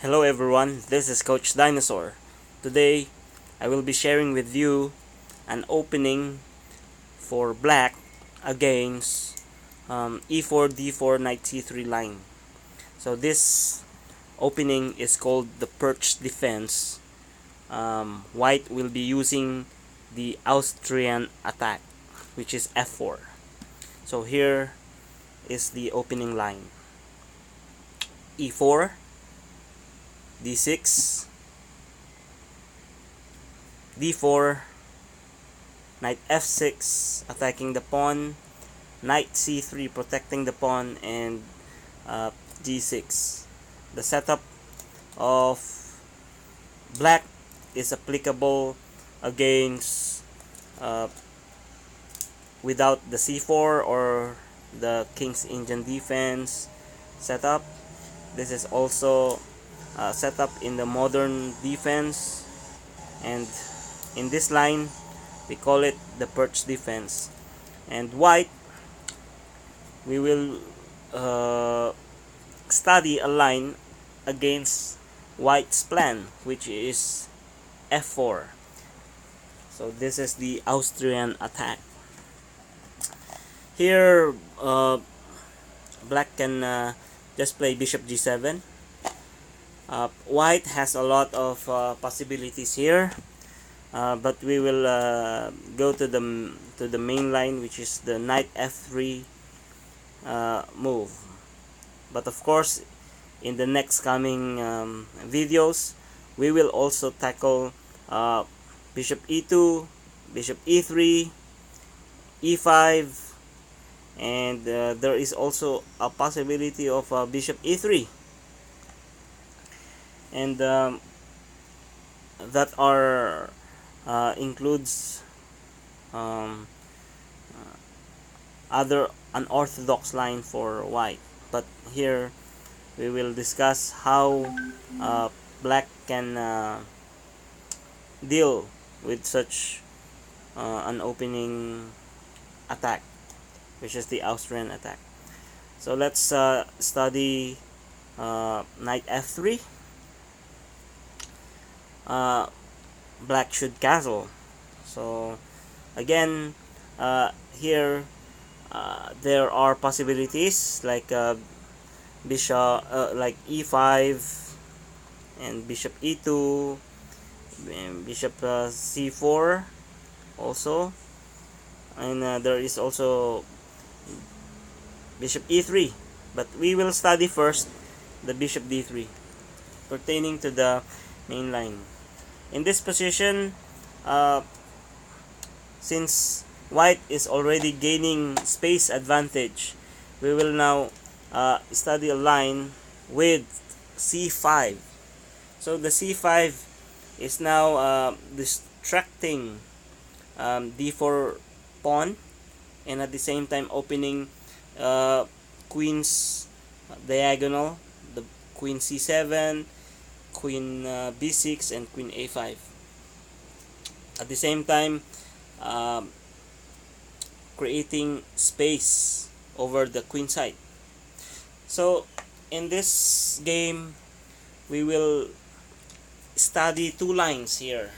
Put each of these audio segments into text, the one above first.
Hello everyone, this is Coach Dinosaur. Today, I will be sharing with you an opening for black against e4 d4 knight c3 line. So this opening is called the Pirc defense. White will be using the Austrian attack, which is f4. So here is the opening line: e4, d6, d4, knight f6 attacking the pawn, knight c3 protecting the pawn, and g6. The setup of black is applicable against without the c4 or the king's Indian defense setup. This is also set up in the modern defense, and in this line we call it the Pirc defense. And white, we will study a line against white's plan, which is f4. So this is the Austrian attack. Here black can just play bishop g7. White has a lot of possibilities here, but we will go to the main line, which is the knight f3 move. But of course, in the next coming videos, we will also tackle bishop e2, bishop e3, e5, and there is also a possibility of bishop e3, and that are includes other unorthodox line for white. But here we will discuss how black can deal with such an opening attack, which is the Austrian attack. So let's study knight f3. Black should castle. So again, here there are possibilities like bishop, like e5 and bishop e2, and bishop c4 also, and there is also bishop e3. But we will study first the bishop d3 pertaining to the main line. In this position, since white is already gaining space advantage, we will now study a line with c5. So the c5 is now distracting d4 pawn, and at the same time opening queen's diagonal, the queen c7, queen b6, and queen a5. At the same time, creating space over the queen side. So in this game, we will study two lines here,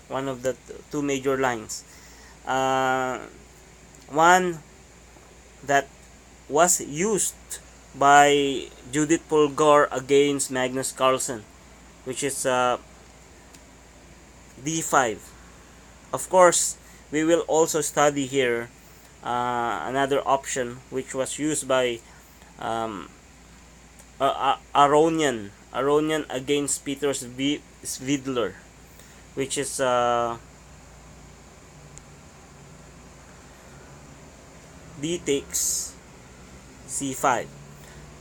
one of the two major lines. One that was used by Judith Polgar against Magnus Carlsen, which is d5. Of course, we will also study here another option which was used by Aronian against Peter Svidler, which is d takes c5.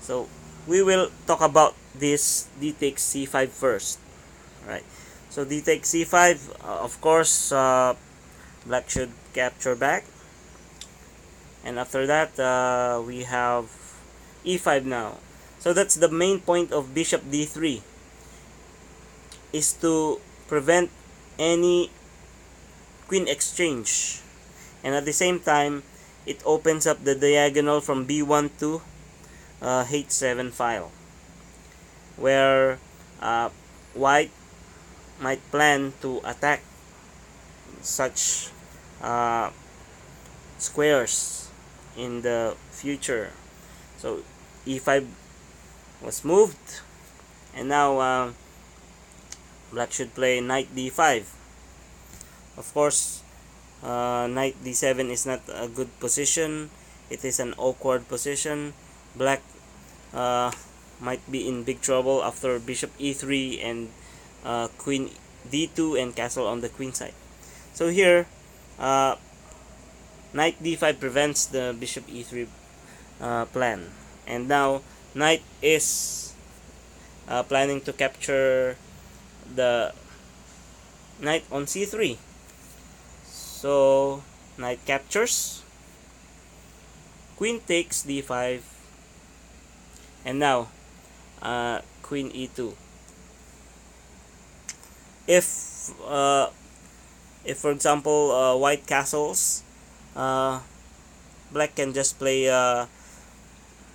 So we will talk about this d takes c5 first. Right. So d takes c5. Of course, black should capture back, and after that we have e5 now. So that's the main point of bishop d3, is to prevent any queen exchange, and at the same time it opens up the diagonal from b1 to h7 file, where white might plan to attack such uh, squares in the future. So e5 was moved, and now black should play knight d5. Of course, knight d7 is not a good position. It is an awkward position. Black uh, might be in big trouble after bishop e3 and queen d2 and castle on the queen side. So here, knight d5 prevents the bishop e3 plan, and now knight is planning to capture the knight on c3. So knight captures, queen takes d5, and now queen e2. If for example white castles, black can just play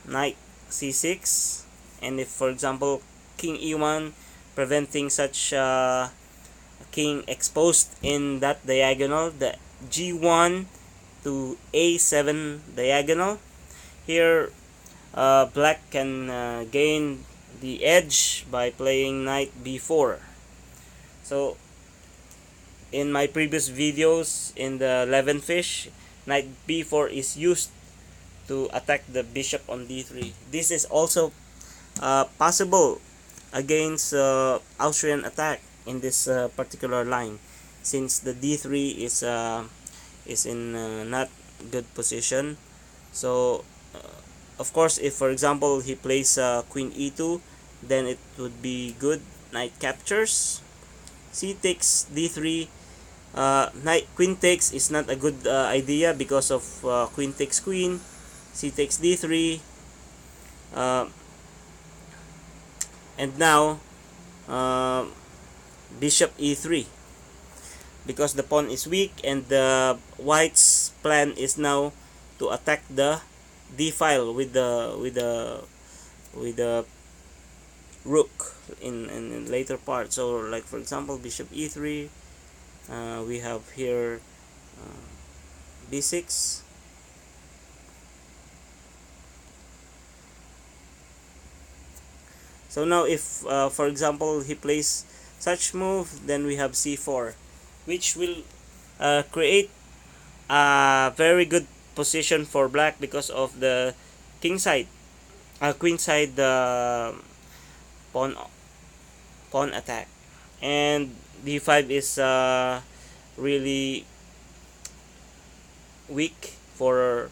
knight c6, and if for example king e1, preventing such king exposed in that diagonal, the g1 to a7 diagonal. Here black can gain the edge by playing knight b4. So in my previous videos in the 11 fish, knight b4 is used to attack the bishop on d3. This is also possible against Austrian attack in this particular line, since the d3 is in not good position. So of course, if for example he plays queen e2, then it would be good. Knight captures, c takes d3. Knight queen takes is not a good idea because of queen takes queen. C takes d3, and now bishop e3, because the pawn is weak, and the white's plan is now to attack the d file with the rook in later part. So like for example bishop e3, we have here b6, so now if for example he plays such move, then we have c4, which will create a very good position for black because of the king side, queen side pawn attack, and d5 is really weak for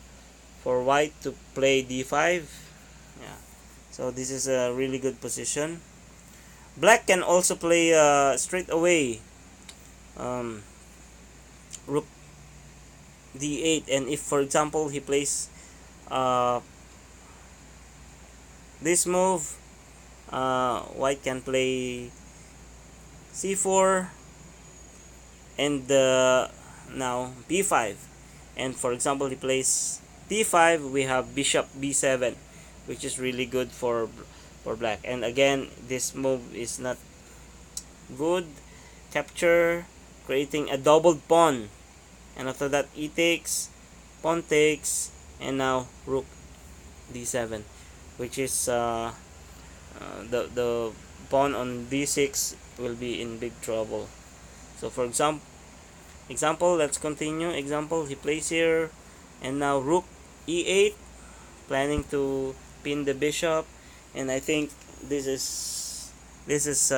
white to play d5. Yeah, so this is a really good position. Black can also play straight away rook d8, and if for example he plays this move, white can play c4 and now b5, and for example he plays d5, we have bishop b7, which is really good for black. And again, this move is not good. Capture, creating a doubled pawn, and after that e takes, pawn takes, and now rook d7, which is the pawn on d6 will be in big trouble. So for example, let's continue. Example, he plays here, and now rook e8, planning to pin the bishop, and I think this is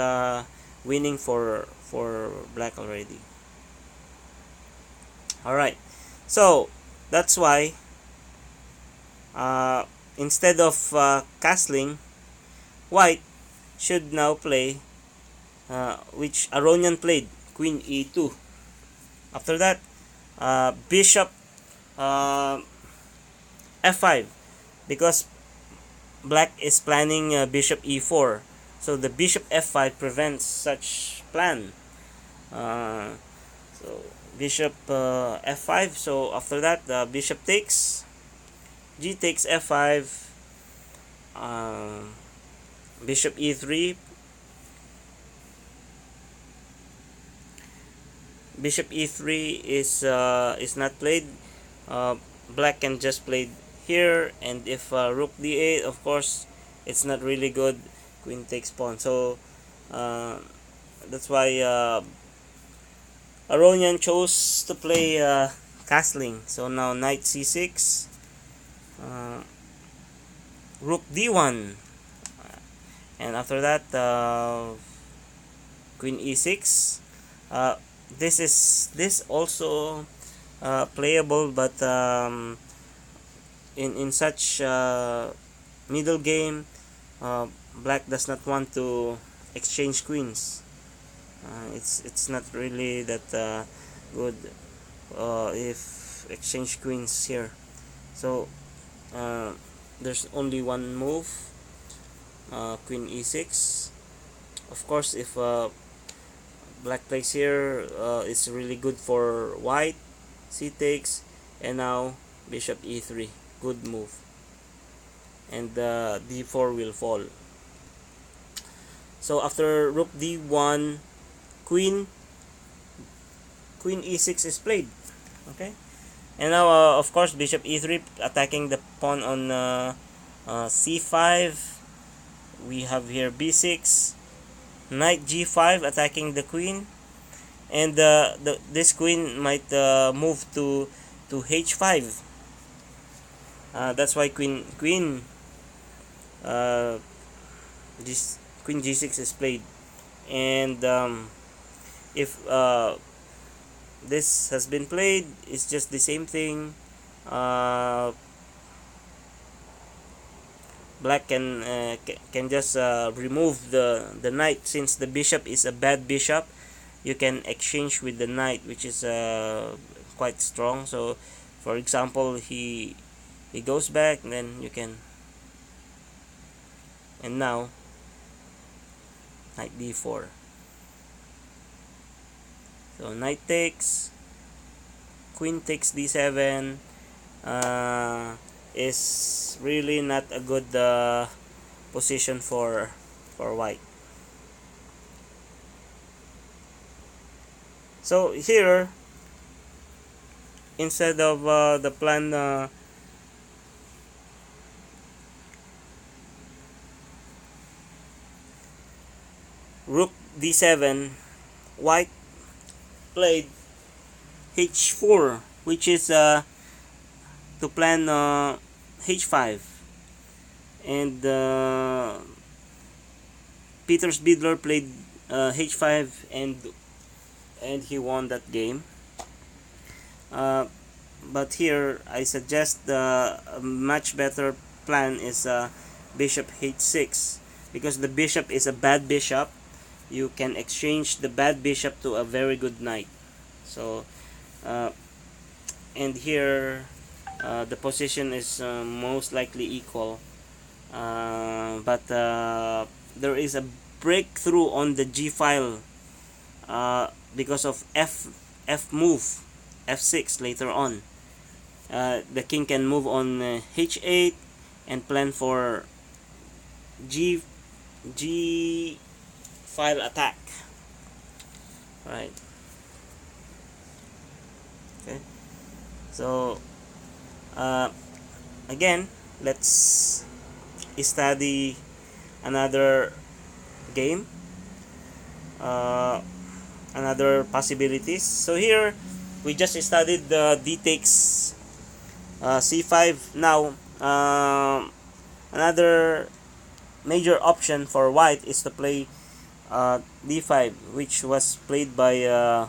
winning for black already. Alright, so that's why instead of castling, white should now play which Aronian played, queen e2. After that, bishop f5, because black is planning bishop e4, so the bishop f5 prevents such plan. So bishop f5. So after that, the bishop takes, g takes f5, bishop e3, bishop e3 is not played, black can just play here, and if rook d8, of course it's not really good. Queen takes pawn. So that's why Aronian chose to play castling. So now knight c6, rook d1, and after that queen e6. This also playable, but in such middle game, black does not want to exchange queens. It's not really that good if exchange queens here. So there's only one move, queen e6. Of course, if black plays here, it's really good for white. C takes, and now bishop e3, good move, and d4 will fall. So after rook d1, queen e6 is played. Okay, and now of course bishop e3 attacking the pawn on c5. We have here b6, knight g5 attacking the queen, and this queen might move to h5. That's why queen g6 is played. And if this has been played, it's just the same thing. Black can just remove the knight. Since the bishop is a bad bishop, you can exchange with the knight, which is quite strong. So for example, he goes back, and then you can, and now knight d4. So knight takes, queen takes d7, is really not a good position for white. So here, instead of the plan rook d7, white played h4, which is to plan h5, and Peter Svidler played h5, and he won that game. But here I suggest a much better plan is bishop h6, because the bishop is a bad bishop. You can exchange the bad bishop to a very good knight. So and here the position is most likely equal, but there is a breakthrough on the g file because of f move, f6 later on. The king can move on h8 and plan for g file attack, right? Okay, so again, let's study another game, another possibilities. So here we just studied the d takes c5. Now another major option for white is to play d5, which was played by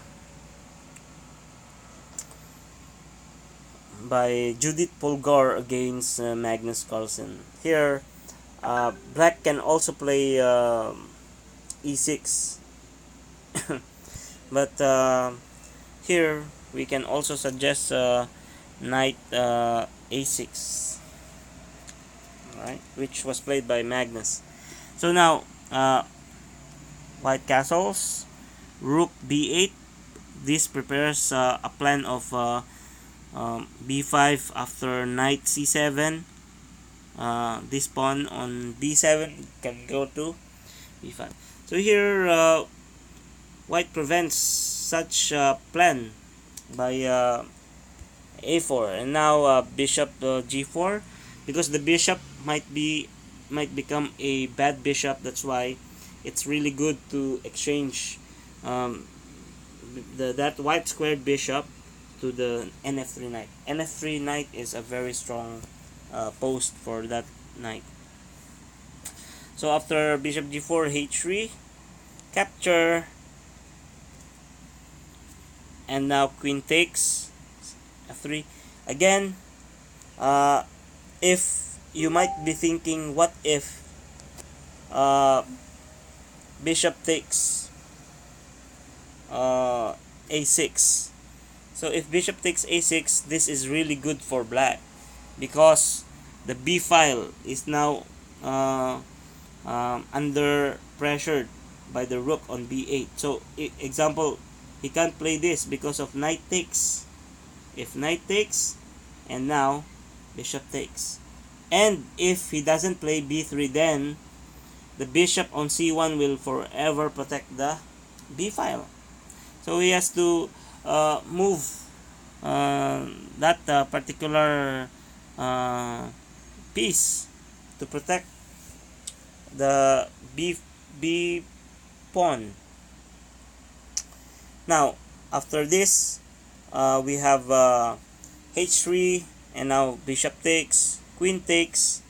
Judith Polgar against Magnus Carlsen. Here black can also play e6 but here we can also suggest knight a6, right, which was played by Magnus. So now white castles, rook b8. This prepares a plan of b5 after knight c7. This pawn on d7 can go to b5. So here white prevents such plan by a4, and now bishop g4, because the bishop might become a bad bishop. That's why it's really good to exchange um, that white squared bishop to the nf3 knight. Nf3 knight is a very strong post for that knight. So after bishop g4, h3, capture, and now queen takes f3 again. If you might be thinking, what if bishop takes a6? So if bishop takes a6, this is really good for black, because the b file is now under pressured by the rook on b8. So example, he can't play this because of knight takes. If knight takes, and now bishop takes, and if he doesn't play b3, then the bishop on c1 will forever protect the b file. So he has to move that particular piece to protect the b pawn. Now after this, we have h3, and now bishop takes, queen takes.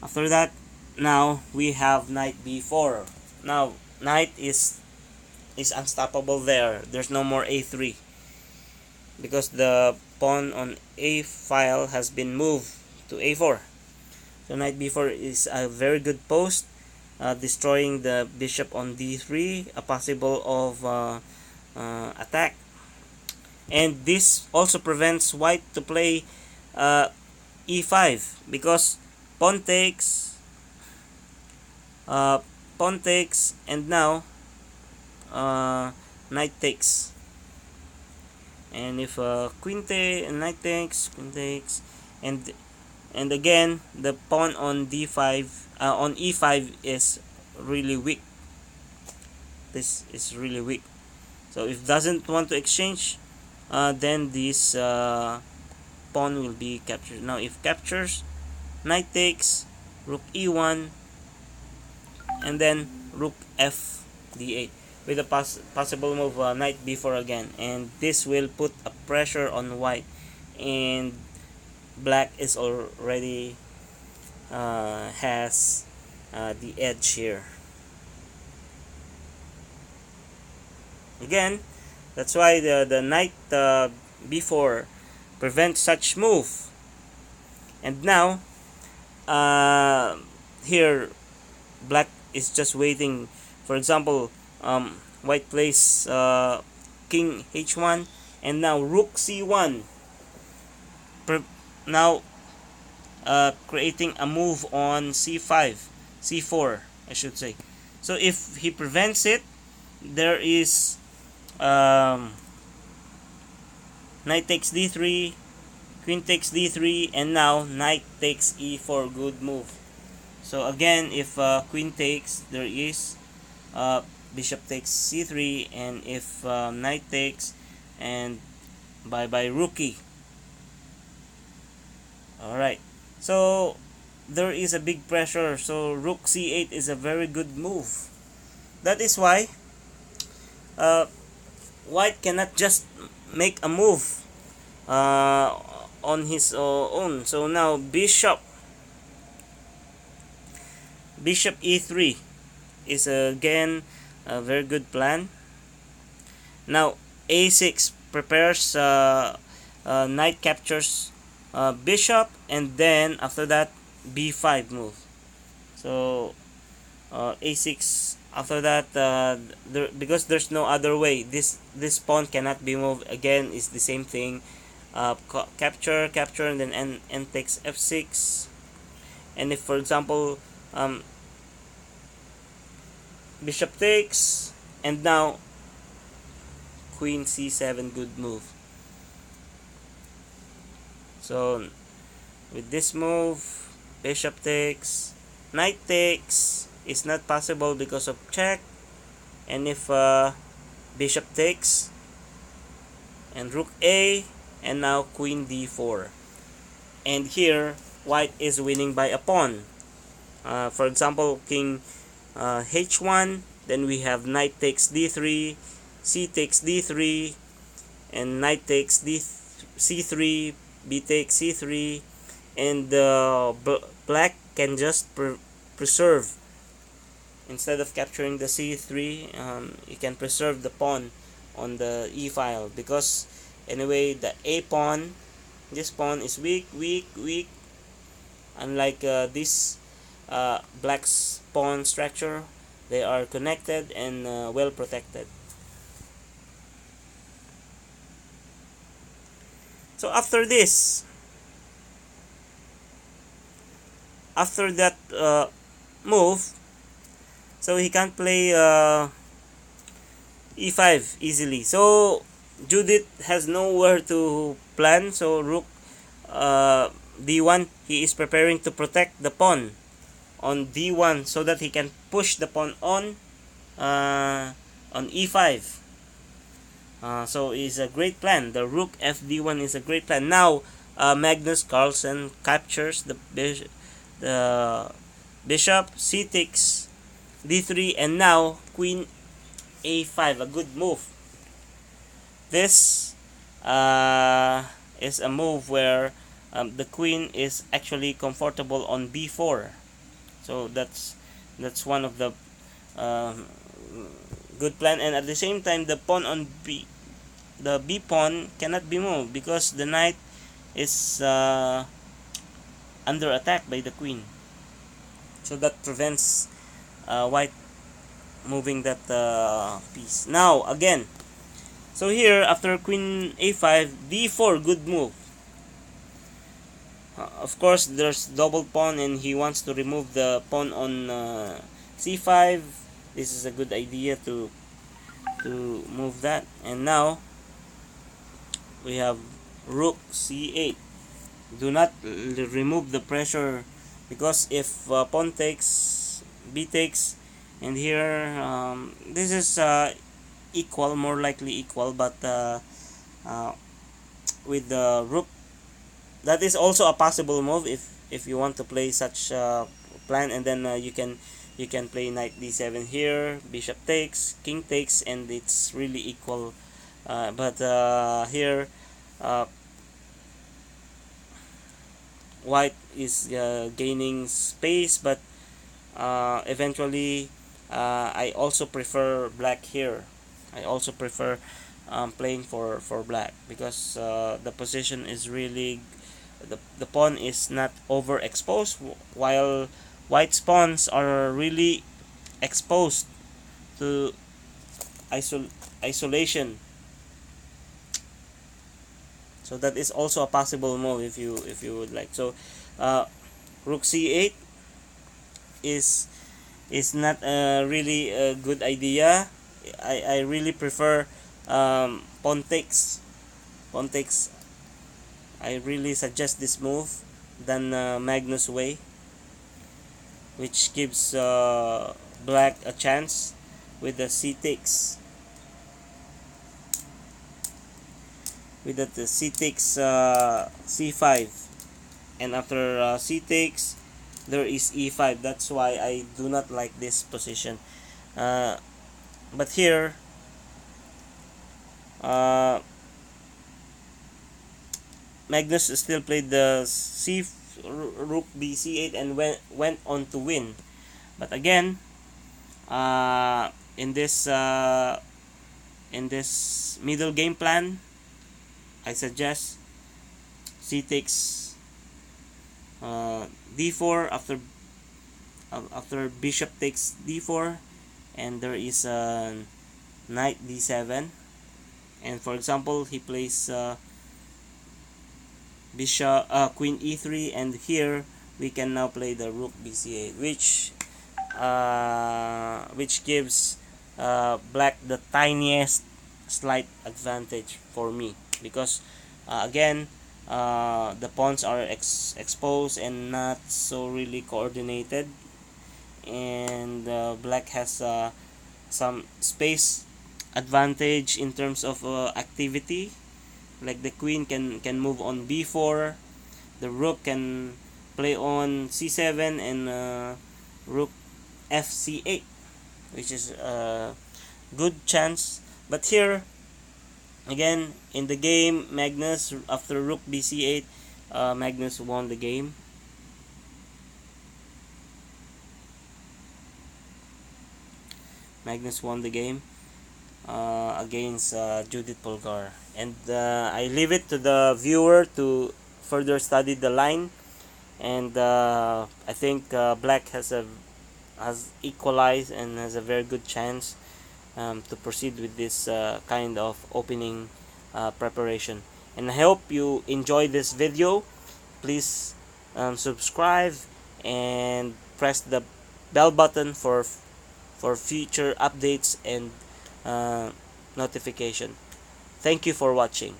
After that, now we have knight b4. Now knight is unstoppable there. There's no more a3, because the pawn on a file has been moved to a4. So knight b4 is a very good post, destroying the bishop on d3, a possible of attack. And this also prevents white to play e5, because pawn takes, and now knight takes. And if queen takes and knight takes, queen takes, and again the pawn on d5, on e5 is really weak. This is really weak. So if doesn't want to exchange, then this pawn will be captured. Now if captures, knight takes, rook e1, and then rook f d8, with a possible move knight b4 again, and this will put a pressure on white, and black is already has the edge here. Again, that's why the knight b4 prevents such move. And now here black is just waiting. For example, white plays king h1, and now rook c1, now creating a move on c4 I should say. So if he prevents it, there is knight takes d3, queen takes d3, and now knight takes e4, good move. So again, if queen takes, there is bishop takes c3, and if knight takes, and bye bye rookie. Alright, so there is a big pressure, so rook c8 is a very good move. That is why white cannot just make a move on his own. So now bishop e3 is again a very good plan. Now a6 prepares knight captures bishop, and then after that b5 move. So a6, after that because there's no other way, this pawn cannot be moved. Again, is the same thing, capture, and then n takes f6. And if for example bishop takes, and now queen c7, good move. So with this move, bishop takes, knight takes is not possible because of check. And if bishop takes, and rook a, and now queen d4. And here white is winning by a pawn. For example, king h1, then we have knight takes d3, c takes d3, and knight takes c3, b takes c3, and black can just preserve. Instead of capturing the c3, you can preserve the pawn on the e file, because anyway the a pawn, this pawn is weak, unlike this black's pawn structure. They are connected and well protected. So after this, after that move, so he can't play e5 easily. So Judith has nowhere to plan. So rook d1, he is preparing to protect the pawn on d1 so that he can push the pawn on e5. So it's a great plan. The rook fd1 is a great plan. Now Magnus Carlsen captures the bishop, c takes d3, and now queen a5, a good move. This is a move where the queen is actually comfortable on b4. So that's one of the good plan, and at the same time the pawn on the b pawn cannot be moved because the knight is under attack by the queen. So that prevents white moving that piece. Now again, so here after queen a5, d4, good move. Of course there's double pawn and he wants to remove the pawn on c5. This is a good idea to move that. And now we have rook c8. Do not remove the pressure, because if pawn takes, b takes, and here this is equal, more likely equal, but with the rook, that is also a possible move if you want to play such plan. And then you can play knight d7 here, bishop takes, king takes, and it's really equal. But here white is gaining space, but eventually I also prefer black here. I also prefer playing for black, because the position is really, the pawn is not overexposed, while white's pawns are really exposed to isolation. So that is also a possible move if you would like. So rook c8 is not really a good idea. I really prefer pawn takes. I really suggest this move than Magnus way, which gives black a chance with the c takes. With the c takes c5, and after c takes there is e5. That's why I do not like this position. But here Magnus still played the rook b c8 and went on to win. But again, in this middle game plan, I suggest c takes d4 after bishop takes d4, and there is a knight d7. And for example, he plays bishop queen e3, and here we can now play the rook bc8, which gives black the tiniest slight advantage for me, because again the pawns are exposed and not so really coordinated, and black has some space advantage in terms of activity. Like the queen can move on b4, the rook can play on c7, and rook fc8, which is a good chance. But here again in the game, Magnus, after rook bc8, Magnus won the game. Magnus won the game against Judith Polgar. And I leave it to the viewer to further study the line. And I think Black has equalized and has a very good chance to proceed with this kind of opening preparation. And I hope you enjoy this video. Please subscribe and press the bell button for future updates and notification. Thank you for watching.